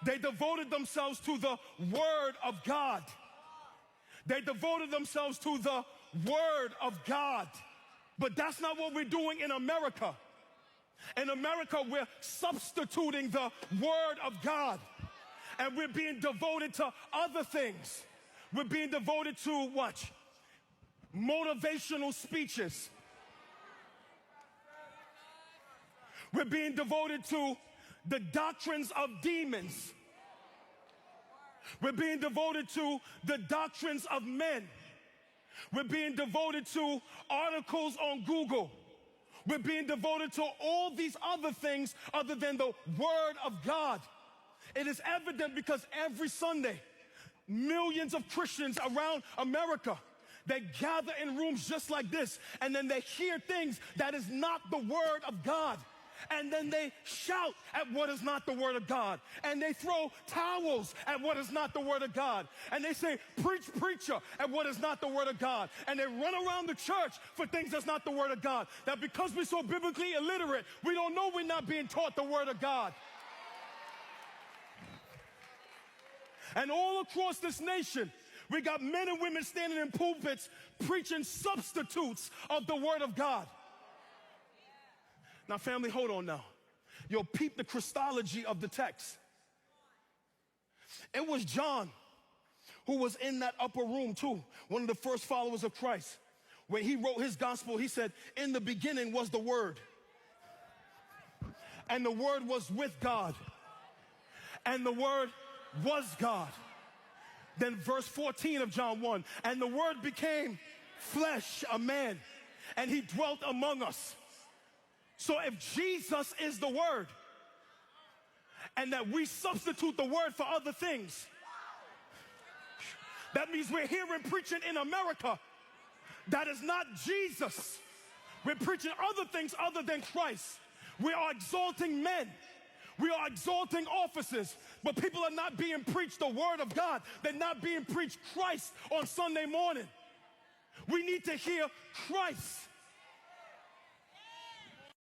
They devoted themselves to the Word of God. They devoted themselves to the Word of God. But that's not what we're doing in America. In America, we're substituting the Word of God. And we're being devoted to other things. We're being devoted to what? Motivational speeches. We're being devoted to the doctrines of demons. We're being devoted to the doctrines of men. We're being devoted to articles on Google. We're being devoted to all these other things other than the Word of God. It is evident because every Sunday, millions of Christians around America, they gather in rooms just like this, and then they hear things that is not the Word of God. And then they shout at what is not the Word of God. And they throw towels at what is not the Word of God. And they say, preach, preacher, at what is not the Word of God. And they run around the church for things that's not the Word of God. That because we're so biblically illiterate, we don't know we're not being taught the Word of God. And all across this nation, we got men and women standing in pulpits preaching substitutes of the Word of God. Now, family, hold on now. Yo, peep the Christology of the text. It was John who was in that upper room too, one of the first followers of Christ. When he wrote his gospel, he said, in the beginning was the Word. And the Word was with God. And the Word was God. Then verse 14 of John 1, and the Word became flesh, a man, and he dwelt among us. So if Jesus is the Word, and that we substitute the Word for other things, that means we're hearing preaching in America that is not Jesus. We're preaching other things other than Christ. We are exalting men. We are exalting offices, but people are not being preached the Word of God. They're not being preached Christ on Sunday morning. We need to hear Christ.